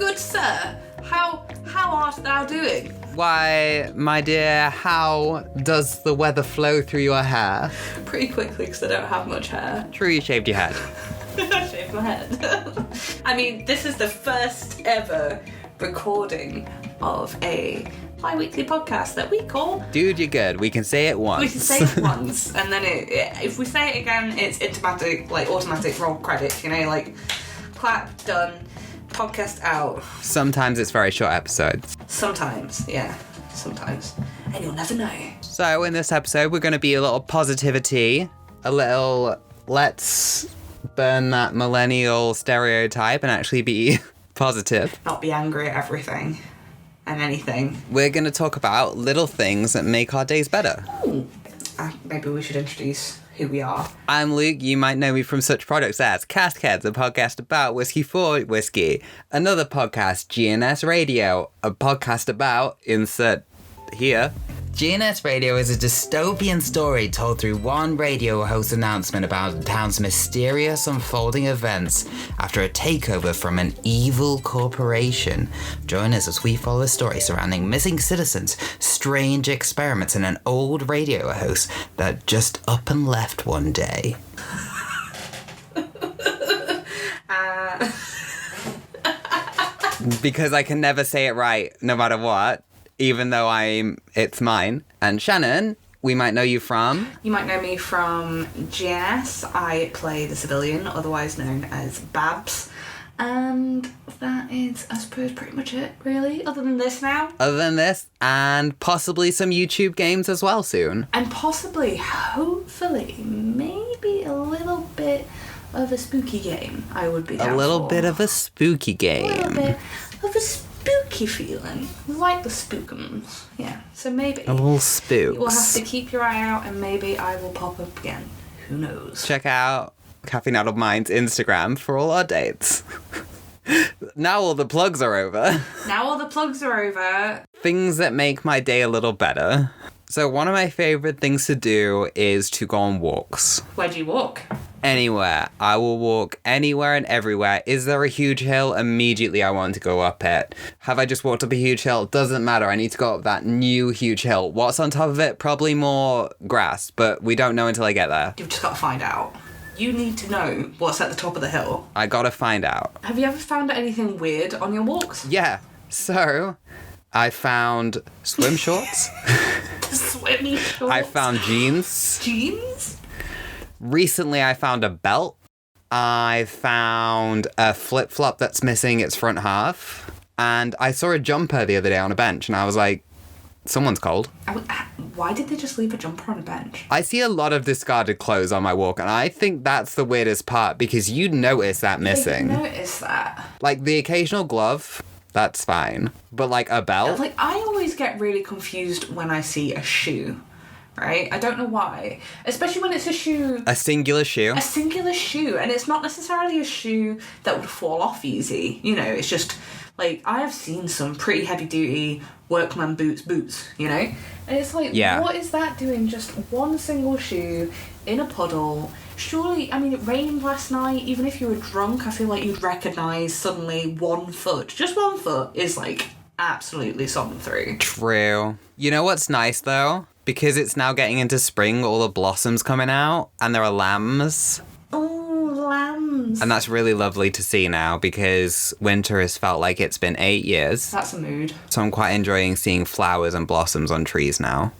good sir, how art thou doing? Why, my dear, how does the weather flow through your hair? Pretty quickly, because I don't have much hair. True, you shaved your head. I shaved my head. I mean, this is the first ever recording of a bi-weekly podcast that we call... Dude, you're good. We can say it once. We can say it once, and then if we say it again, it's automatic roll credits, like, clap, done, podcast out. Sometimes it's very short episodes. Sometimes, yeah. Sometimes. And you'll never know. So, in this episode, we're going to be a little positivity, a little let's burn that millennial stereotype and actually be positive. Not be angry at everything and anything. We're going to talk about little things that make our days better. Ooh. Maybe we should introduce who we are. I'm Luke. You might know me from such products as Caskheads, a podcast about whiskey for whiskey. Another podcast, GNS Radio, a podcast about insert here. GNS Radio is a dystopian story told through one radio host announcement about the town's mysterious unfolding events after a takeover from an evil corporation. Join us as we follow the story surrounding missing citizens, strange experiments, and an old radio host that just up and left one day. Because I can never say it right, no matter what. Even though it's mine. And Shannon, we might know you from... You might know me from GNS. I play the civilian, otherwise known as Babs. And that is, I suppose, pretty much it, really. Other than this now. Other than this, and possibly some YouTube games as well soon. And possibly, hopefully, maybe a little bit of a spooky game, I would be down for. A little bit of a spooky game. A little bit of a spooky feeling, like the spookums. Yeah, so maybe a little spooks. You'll have to keep your eye out, and maybe I will pop up again. Who knows? Check out Caffeine Addled Mind's Instagram for all our dates. Now all the plugs are over. Things that make my day a little better. So one of my favorite things to do is to go on walks. Where do you walk? Anywhere. I will walk anywhere and everywhere. Is there a huge hill? Immediately I want to go up it. Have I just walked up a huge hill? Doesn't matter. I need to go up that new huge hill. What's on top of it? Probably more grass, but we don't know until I get there. You've just got to find out. You need to know what's at the top of the hill. I gotta find out. Have you ever found anything weird on your walks? Yeah. So, I found swim shorts. Swim shorts? I found jeans. Jeans? Recently, I found a belt. I found a flip-flop that's missing its front half. And I saw a jumper the other day on a bench, and I was like, someone's cold. Why did they just leave a jumper on a bench? I see a lot of discarded clothes on my walk, and I think that's the weirdest part, because you'd notice that missing. I notice that. Like, the occasional glove, that's fine. But, like, a belt? Like, I always get really confused when I see a shoe. Right? I don't know why. Especially when it's a shoe... A singular shoe. A singular shoe. And it's not necessarily a shoe that would fall off easy. It's just... Like, I have seen some pretty heavy-duty workman boots, And it's like, What is that doing? Just one single shoe in a puddle. Surely, it rained last night. Even if you were drunk, I feel like you'd recognise suddenly 1 foot. Just 1 foot is, like, absolutely sodden through. True. You know what's nice, though? Because it's now getting into spring, all the blossoms coming out, and there are lambs. Oh, lambs. And that's really lovely to see now, because winter has felt like it's been 8 years. That's a mood. So I'm quite enjoying seeing flowers and blossoms on trees now.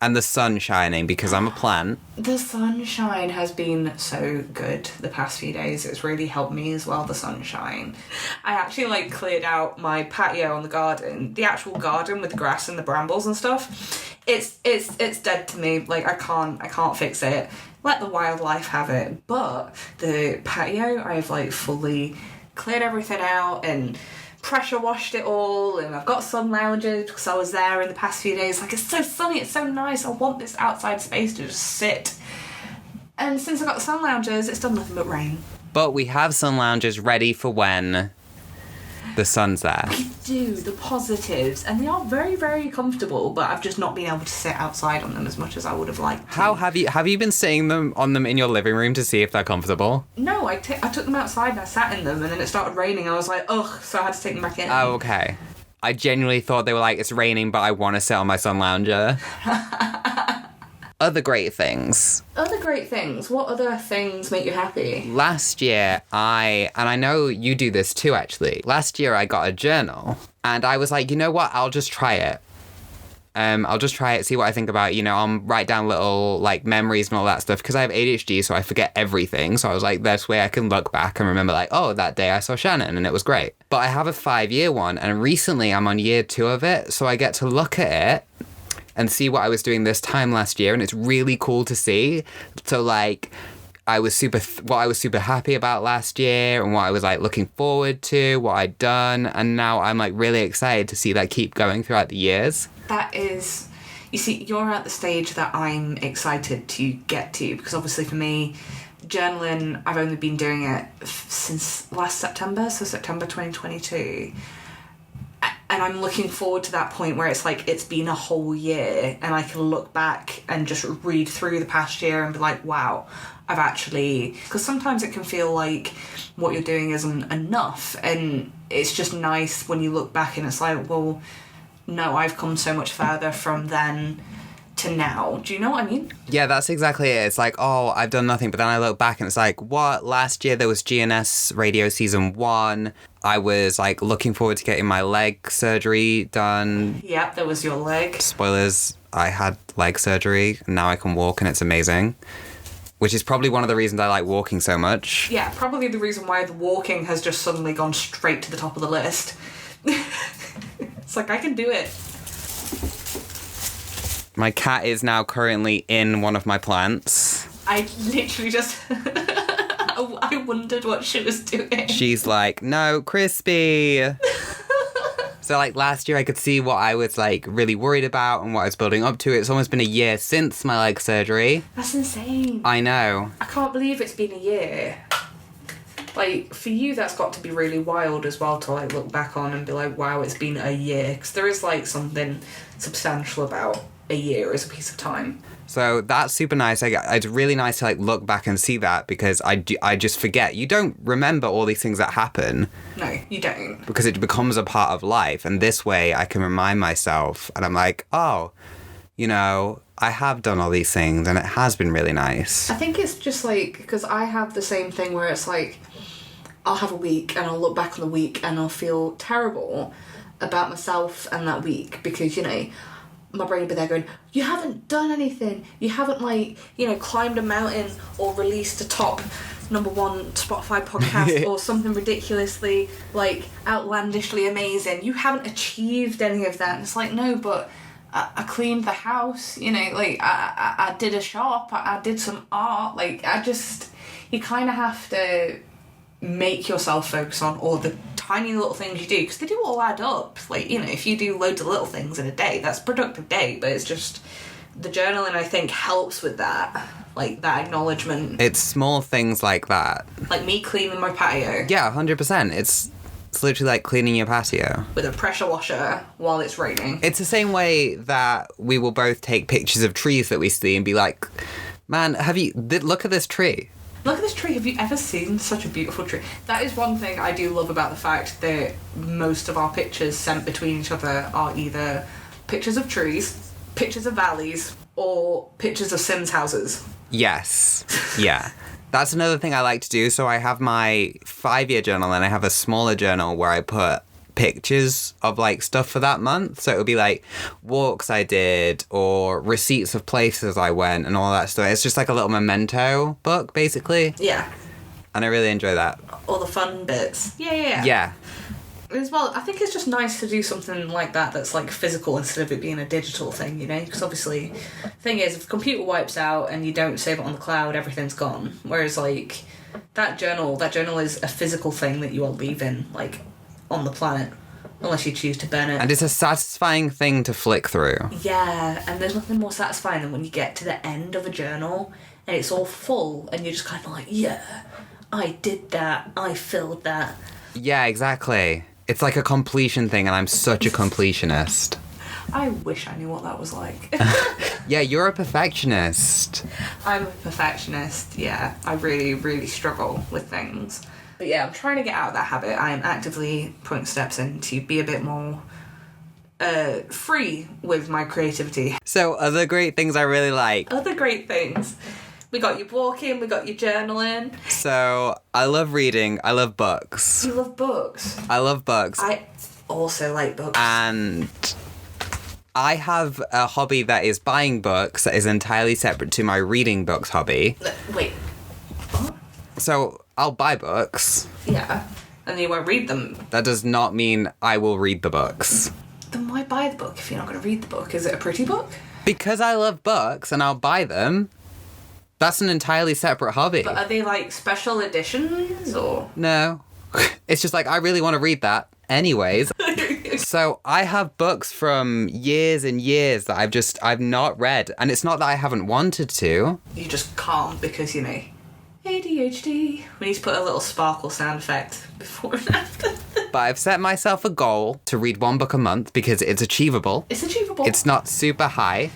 And the sun shining, because I'm a plant. The sunshine has been so good the past few days. It's really helped me as well, the sunshine. I actually, cleared out my patio on the garden. The actual garden with the grass and the brambles and stuff. It's dead to me. I can't fix it. Let the wildlife have it. But the patio, I've, fully cleared everything out and... pressure washed it all, and I've got sun lounges because I was there in the past few days. It's so sunny, it's so nice. I want this outside space to just sit. And since I got the sun lounges, it's done nothing but rain. But we have sun lounges ready for when the sun's there. I do, the positives. And they are very, very comfortable, but I've just not been able to sit outside on them as much as I would have liked to. How have you been sitting on them in your living room to see if they're comfortable? No, I took them outside and I sat in them, and then it started raining. I was like, ugh, so I had to take them back in. Oh, okay. I genuinely thought they were like, it's raining, but I want to sit on my sun lounger. Other great things. Other great things. What other things make you happy? Last year, and I know you do this too, actually. Last year, I got a journal, and I was like, you know what? I'll just try it. I'll just try it, see what I think about it. You know, I'll write down little, like, memories and all that stuff, because I have ADHD, so I forget everything. So I was like, this way I can look back and remember, like, oh, that day I saw Shannon, and it was great. But I have a 5-year one, and recently I'm on year 2 of it, so I get to look at it and see what I was doing this time last year, and it's really cool to see. So, like, what I was super happy about last year, and what I was, like, looking forward to, what I'd done, and now I'm, like, really excited to see that keep going throughout the years. That is... You see, you're at the stage that I'm excited to get to, because obviously for me, journaling, I've only been doing it since last September, so September 2022. And I'm looking forward to that point where it's like, it's been a whole year and I can look back and just read through the past year and be like, wow, I've actually... Because sometimes it can feel like what you're doing isn't enough. And it's just nice when you look back and it's like, well, no, I've come so much further from then to now. Do you know what I mean? Yeah, that's exactly it. It's like, oh, I've done nothing. But then I look back and it's like, what? Last year there was GNS Radio Season 1. I was, like, looking forward to getting my leg surgery done. Yep, there was your leg. Spoilers, I had leg surgery, and now I can walk, and it's amazing. Which is probably one of the reasons I like walking so much. Yeah, probably the reason why the walking has just suddenly gone straight to the top of the list. It's like, I can do it. My cat is now currently in one of my plants. I literally just... I wondered what she was doing. She's like, no, crispy. So, like, last year I could see what I was, like, really worried about and what I was building up to. It's almost been a year since my leg surgery. That's insane. I know. I can't believe it's been a year. Like, for you, that's got to be really wild as well to, like, look back on and be like, wow, it's been a year. Because there is, like, something substantial about a year as a piece of time. So that's super nice. It's really nice to, like, look back and see that, because I just forget. You don't remember all these things that happen. No, you don't. Because it becomes a part of life. And this way I can remind myself, and I'm like, oh, you know, I have done all these things and it has been really nice. I think it's just like, because I have the same thing where it's like, I'll have a week and I'll look back on the week and I'll feel terrible about myself and that week, because, you know, my brain will be there going, you haven't done anything, you haven't, like, you know, climbed a mountain or released a top #1 Spotify podcast or something ridiculously, like, outlandishly amazing. You haven't achieved any of that. And it's like, no, but I cleaned the house, you know, like, I did a shop, I did some art, like, you kind of have to make yourself focus on all the tiny little things you do, because they do all add up. Like, you know, if you do loads of little things in a day, that's a productive day. But it's just the journaling, I think, helps with that, like, that acknowledgement. It's small things like that, like me cleaning my patio. Yeah, 100%. It's literally like cleaning your patio with a pressure washer while it's raining. It's the same way that we will both take pictures of trees that we see and be like, man, look at this tree. Look at this tree. Have you ever seen such a beautiful tree? That is one thing I do love about the fact that most of our pictures sent between each other are either pictures of trees, pictures of valleys, or pictures of Sims houses. Yes. Yeah. That's another thing I like to do. So I have my 5-year journal and I have a smaller journal where I put pictures of, like, stuff for that month. So it would be like walks I did or receipts of places I went and all that stuff. It's just like a little memento book, basically. Yeah. And I really enjoy that. All the fun bits. Yeah. Yeah. As well, I think it's just nice to do something like that that's, like, physical instead of it being a digital thing, you know? Because obviously, the thing is, if the computer wipes out and you don't save it on the cloud, everything's gone. Whereas, like, that journal is a physical thing that you are leaving, like, on the planet, unless you choose to burn it. And it's a satisfying thing to flick through. Yeah, and there's nothing more satisfying than when you get to the end of a journal and it's all full and you're just kind of like, yeah, I did that, I filled that. Yeah, exactly. It's like a completion thing, and I'm such a completionist. I wish I knew what that was like. Yeah, you're a perfectionist. I'm a perfectionist, yeah. I really, really struggle with things. But yeah, I'm trying to get out of that habit. I am actively putting steps in to be a bit more free with my creativity. So, other great things I really like. Other great things. We got your walking, we got your journaling. So, I love reading. I love books. You love books. I love books. I also like books. And I have a hobby that is buying books that is entirely separate to my reading books hobby. Wait, what? So, I'll buy books. Yeah, and you won't read them. That does not mean I will read the books. Then why buy the book if you're not going to read the book? Is it a pretty book? Because I love books and I'll buy them. That's an entirely separate hobby. But are they like special editions or? No. It's just like, I really want to read that anyways. So I have books from years and years that I've not read. And it's not that I haven't wanted to. You just can't because, you know, ADHD. We need to put a little sparkle sound effect before and after. But I've set myself a goal to read one book a month because it's achievable. It's achievable. It's not super high.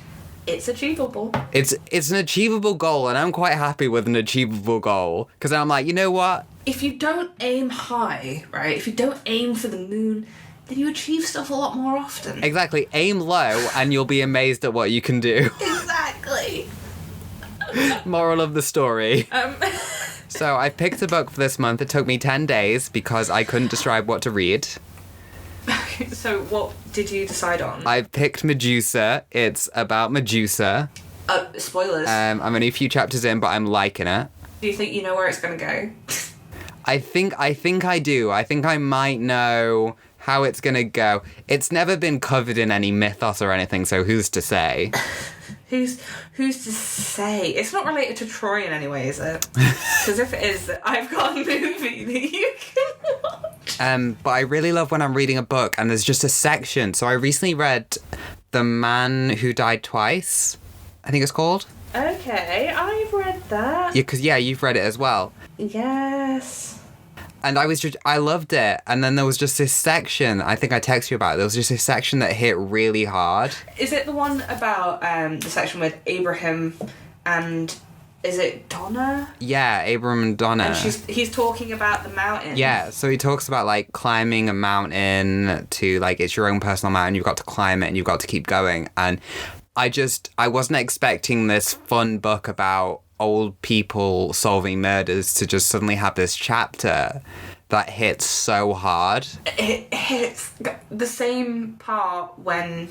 It's achievable. It's an achievable goal, and I'm quite happy with an achievable goal. Because I'm like, you know what? If you don't aim high, right? If you don't aim for the moon, then you achieve stuff a lot more often. Exactly. Aim low, and you'll be amazed at what you can do. Exactly. Moral of the story. So I picked a book for this month. It took me 10 days because I couldn't decide what to read. So what did you decide on? I picked Medusa. It's about Medusa. Spoilers. I'm only a few chapters in, but I'm liking it. Do you think you know where it's going to go? I think I do. I think I might know how it's going to go. It's never been covered in any mythos or anything, so who's to say? Who's to say? It's not related to Troy in any way, is it? Because if it is, I've got a movie that you can watch. But I really love when I'm reading a book and there's just a section. So I recently read The Man Who Died Twice, I think it's called. Okay, I've read that. Yeah, because you've read it as well. Yes. And I loved it. And then there was just this section, I think I texted you about it, there was just this section that hit really hard. Is it the one about the section with Abraham and, is it Donna? Yeah, Abram and Donna. And he's talking about the mountain. Yeah, so he talks about, like, climbing a mountain to, like, it's your own personal mountain, you've got to climb it and you've got to keep going. And I wasn't expecting this fun book about old people solving murders to just suddenly have this chapter that hits so hard. It hits the same part when...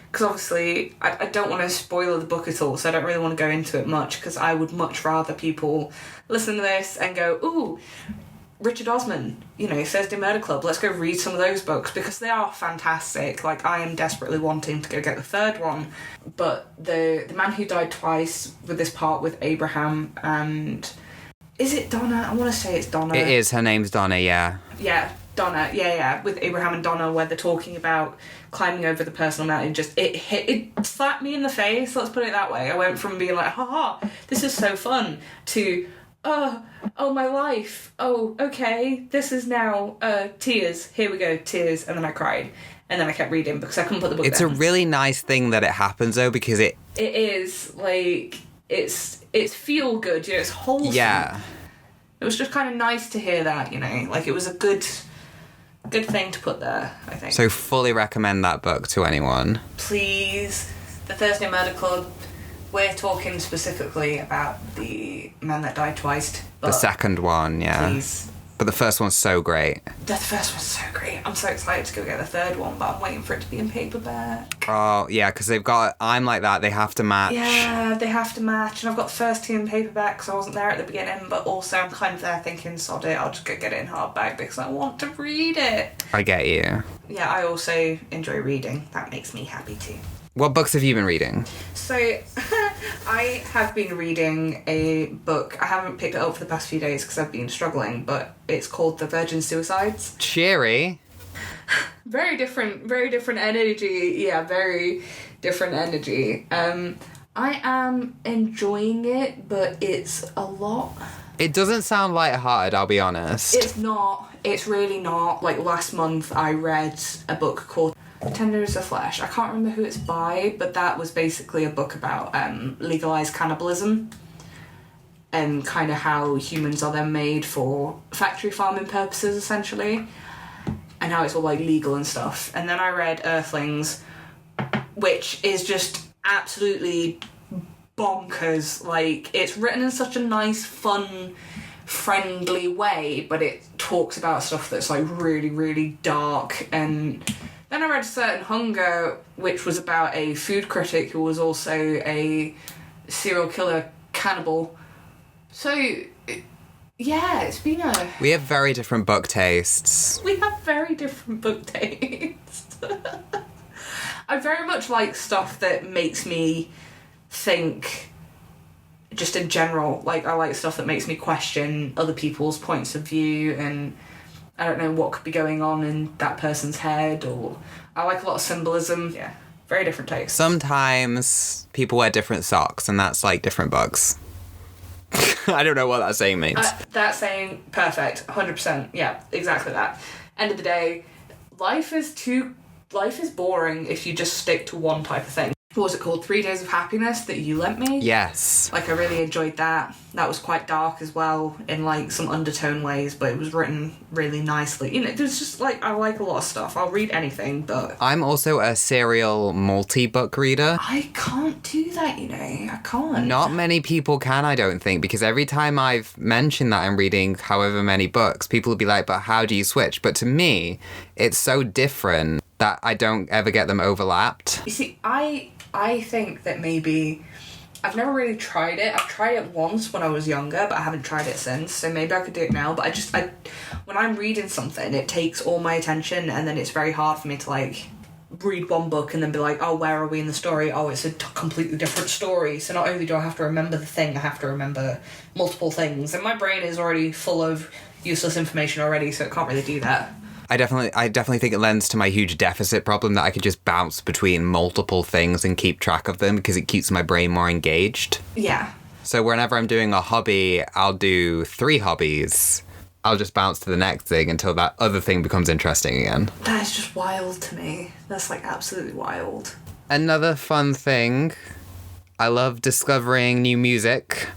Because obviously, I don't want to spoil the book at all, so I don't really want to go into it much, because I would much rather people listen to this and go, ooh, Richard Osman, you know, Thursday Murder Club, let's go read some of those books, because they are fantastic. Like, I am desperately wanting to go get the third one. But the Man Who Died Twice, with this part with Abraham and... Is it Donna? I want to say it's Donna. It is, her name's Donna, yeah. Yeah, Donna, yeah, with Abraham and Donna, where they're talking about climbing over the personal mountain. Just, it slapped me in the face, let's put it that way. I went from being like, haha, this is so fun, to... Oh, my life. Oh, okay. This is now, tears. Here we go, tears. And then I cried. And then I kept reading because I couldn't put the book down. It's a really nice thing that it happens, though, because it... It is, like, it's feel good, you know, it's wholesome. Yeah. It was just kind of nice to hear that, you know. Like, it was a good thing to put there, I think. So fully recommend that book to anyone. Please. The Thursday Murder Club... We're talking specifically about the Man That Died Twice. The second one, yeah. Please. But the first one's so great. The first one's so great. I'm so excited to go get the third one, but I'm waiting for it to be in paperback. Oh, yeah, because they've got... I'm like that. They have to match. Yeah, they have to match. And I've got the first two in paperback, so I wasn't there at the beginning, but also I'm kind of there thinking, sod it, I'll just go get it in hardback because I want to read it. I get you. Yeah, I also enjoy reading. That makes me happy too. What books have you been reading? So, I have been reading a book. I haven't picked it up for the past few days because I've been struggling, but it's called The Virgin Suicides. Cheery. Very different energy. Yeah, very different energy. I am enjoying it, but it's a lot. It doesn't sound lighthearted, I'll be honest. It's not. It's really not. Like, last month I read a book called Tender as a Flesh. I can't remember who it's by, but that was basically a book about legalised cannibalism and kind of how humans are then made for factory farming purposes, essentially, and how it's all, like, legal and stuff. And then I read Earthlings, which is just absolutely bonkers. Like, it's written in such a nice, fun, friendly way, but it talks about stuff that's, like, really, really dark. And then I read Certain Hunger, which was about a food critic who was also a serial killer cannibal. So, yeah, it's been a... We have very different book tastes. We have very different book tastes. I very much like stuff that makes me think, just in general. Like, I like stuff that makes me question other people's points of view, and I don't know what could be going on in that person's head, or I like a lot of symbolism. Yeah, very different tastes. Sometimes people wear different socks, and that's like different books. I don't know what that saying means. That saying, perfect, 100%. Yeah, exactly that. End of the day, life is boring if you just stick to one type of thing. What was it called? 3 Days of Happiness that you lent me? Yes. Like, I really enjoyed that. That was quite dark as well, in, like, some undertone ways, but it was written really nicely. You know, there's just, like, I like a lot of stuff. I'll read anything, but... I'm also a serial multi-book reader. I can't do that, you know. I can't. Not many people can, I don't think, because every time I've mentioned that I'm reading however many books, people will be like, but how do you switch? But to me, it's so different that I don't ever get them overlapped. You see, I think that maybe... I've never really tried it. I've tried it once when I was younger, but I haven't tried it since, so maybe I could do it now. But when I'm reading something, it takes all my attention, and then it's very hard for me to, like, read one book and then be like, oh, where are we in the story? Oh, it's a completely different story. So not only do I have to remember the thing, I have to remember multiple things. And my brain is already full of useless information already, so it can't really do that. I definitely think it lends to my huge deficit problem that I could just bounce between multiple things and keep track of them because it keeps my brain more engaged. Yeah. So whenever I'm doing a hobby, I'll do 3 hobbies. I'll just bounce to the next thing until that other thing becomes interesting again. That is just wild to me. That's, like, absolutely wild. Another fun thing, I love discovering new music.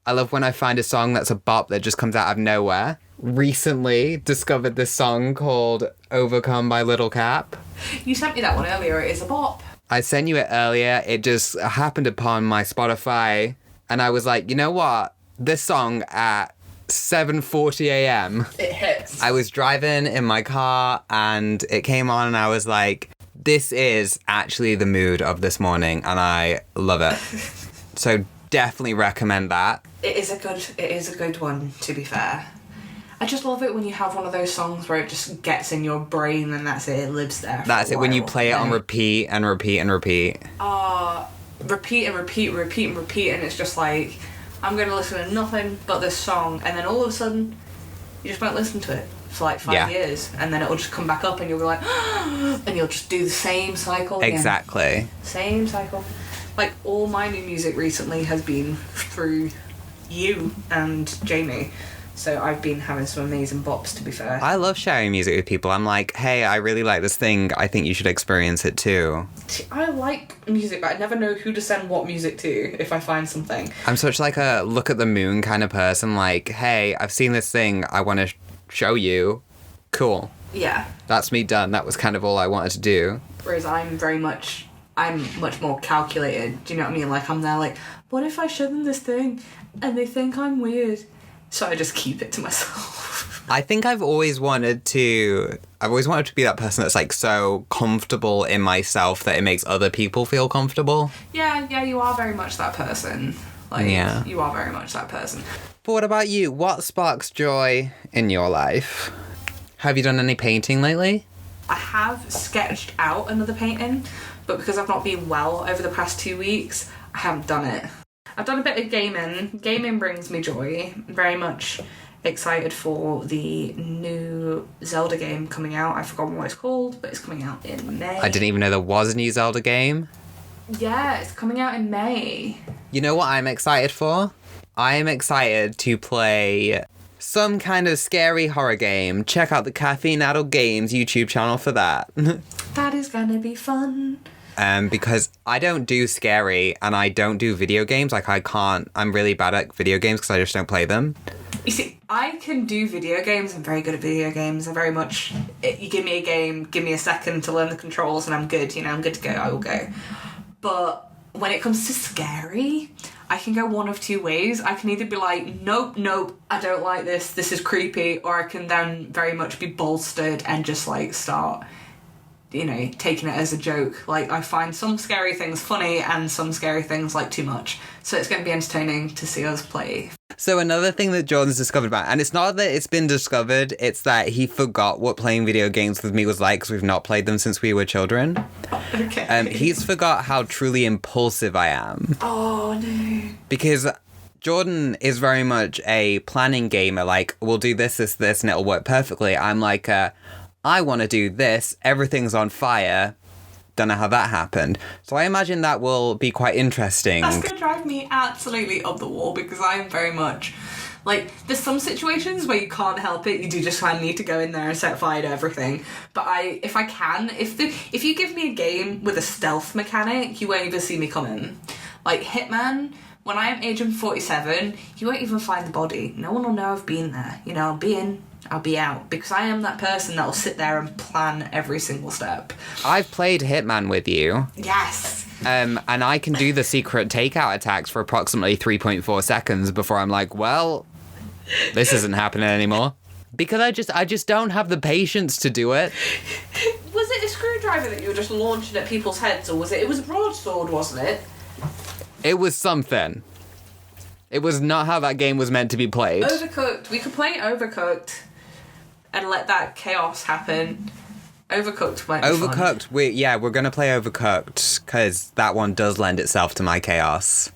I love when I find a song that's a bop that just comes out of nowhere. Recently discovered this song called Overcome by Little Cap. You sent me that one earlier. It is a bop. I sent you it earlier. It just happened upon my Spotify, and I was like, you know what? This song at 7:40 a.m. It hits. I was driving in my car, and it came on, and I was like, this is actually the mood of this morning, and I love it. So definitely recommend that. It is a good one, to be fair. I just love it when you have one of those songs where it just gets in your brain and that's it lives there. That's it, when you play it on repeat and repeat and repeat. Repeat and repeat, repeat and repeat, and it's just like, I'm going to listen to nothing but this song, and then all of a sudden, you just won't listen to it for like 5 years, and then it'll just come back up and you'll be like, and you'll just do the same cycle again. Exactly. Same cycle. Like, all my new music recently has been through you and Jamie. So I've been having some amazing bops, to be fair. I love sharing music with people. I'm like, hey, I really like this thing. I think you should experience it too. I like music, but I never know who to send what music to if I find something. I'm such like a look at the moon kind of person. Like, hey, I've seen this thing. I want to show you. Cool. Yeah. That's me done. That was kind of all I wanted to do. Whereas I'm much more calculated. Do you know what I mean? Like, I'm there like, what if I show them this thing and they think I'm weird? So I just keep it to myself. I think I've always wanted to be that person that's like so comfortable in myself that it makes other people feel comfortable. Yeah, you are very much that person. Like, yeah. You are very much that person. But what about you? What sparks joy in your life? Have you done any painting lately? I have sketched out another painting, but because I've not been well over the past 2 weeks, I haven't done it. I've done a bit of gaming. Gaming brings me joy. I'm very much excited for the new Zelda game coming out. I've forgotten what it's called, but it's coming out in May. I didn't even know there was a new Zelda game. Yeah, it's coming out in May. You know what I'm excited for? I am excited to play some kind of scary horror game, check out the Caffeine Adult Games YouTube channel for that. That is gonna be fun. Because I don't do scary and I don't do video games. Like, I'm really bad at video games because I just don't play them. You see, I can do video games. I'm very good at video games. I'm very much, you give me a game, give me a second to learn the controls and I'm good, I'm good to go, I will go. But when it comes to scary, I can go one of two ways. I can either be like, nope, I don't like this is creepy, or I can then very much be bolstered and just like start, taking it as a joke. Like, I find some scary things funny and some scary things like too much. So it's going to be entertaining to see us play. So another thing that Jordan's discovered about, and it's not that it's been discovered, it's that he forgot what playing video games with me was like because we've not played them since we were children. Okay. He's forgot how truly impulsive I am. Oh, no. Because Jordan is very much a planning gamer, like, we'll do this, and it'll work perfectly. I'm like, I want to do this, everything's on fire, don't know how that happened. So I imagine that will be quite interesting. That's going to drive me absolutely up the wall because I'm very much, like, there's some situations where you can't help it, you do just kind of need to go in there and set fire to everything. But if you give me a game with a stealth mechanic, you won't even see me coming. Like Hitman, when I am Agent 47, you won't even find the body. No one will know I've been there. I'll be in, I'll be out, because I am that person that will sit there and plan every single step. I've played Hitman with you. Yes. And I can do the secret takeout attacks for approximately 3.4 seconds before I'm like, well, this isn't happening anymore. Because I just don't have the patience to do it. Was it a screwdriver that you were just launching at people's heads, or was it was a broadsword, wasn't it? It was something. It was not how that game was meant to be played. Overcooked. We could play Overcooked and let that chaos happen. Overcooked might be Overcooked. Fun. We're going to play Overcooked because that one does lend itself to my chaos.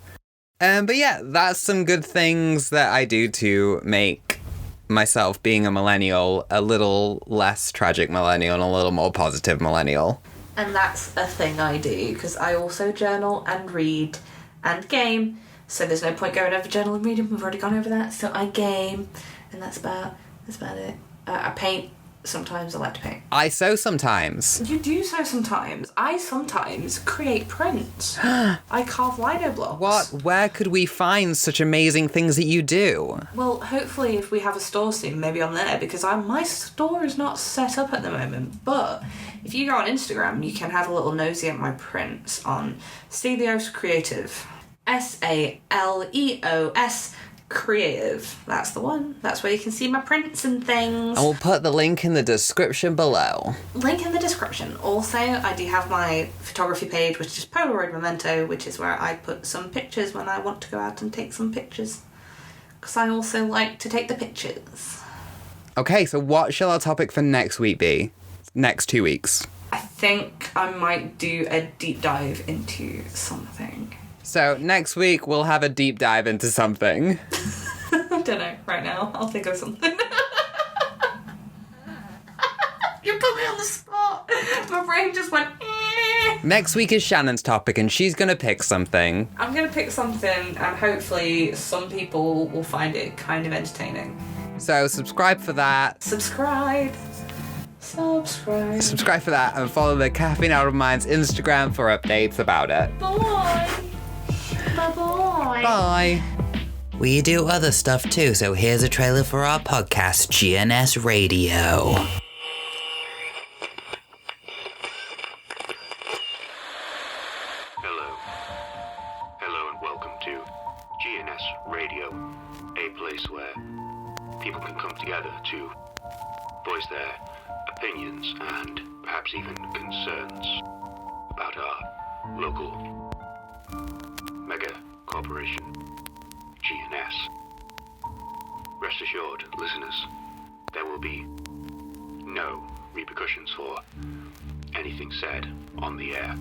But yeah, that's some good things that I do to make myself, being a millennial, a little less tragic millennial and a little more positive millennial. And that's a thing I do, because I also journal and read and game. So there's no point going over journal and reading. We've already gone over that. So I game, and that's about it. I paint. Sometimes I like to paint. I sew sometimes. You do sew sometimes. I sometimes create prints. I carve Lino blocks. What? Where could we find such amazing things that you do? Well, hopefully if we have a store soon, maybe on there, because my store is not set up at the moment. But if you go on Instagram, you can have a little nosy at my prints on Stelios Creative. SALEOS Creative. That's the one. That's where you can see my prints and things. And we'll put the link in the description below. Link in the description. Also, I do have my photography page, which is Polaroid Memento, which is where I put some pictures when I want to go out and take some pictures. Because I also like to take the pictures. Okay, so what shall our topic for next week be? Next 2 weeks. I think I might do a deep dive into something. So next week we'll have a deep dive into something. I don't know right now. I'll think of something. You put me on the spot. My brain just went. Next week is Shannon's topic and she's going to pick something. I'm going to pick something and hopefully some people will find it kind of entertaining. So subscribe for that. Subscribe for that and follow the Caffeine Out of Mind's Instagram for updates about it. Bye. Bye-bye. Bye. We do other stuff too, so here's a trailer for our podcast, GNS Radio. Hello and welcome to GNS Radio, a place where people can come together to voice their opinions and perhaps even concerns about our local mega corporation, GNS. Rest assured, listeners, there will be no repercussions for anything said on the air.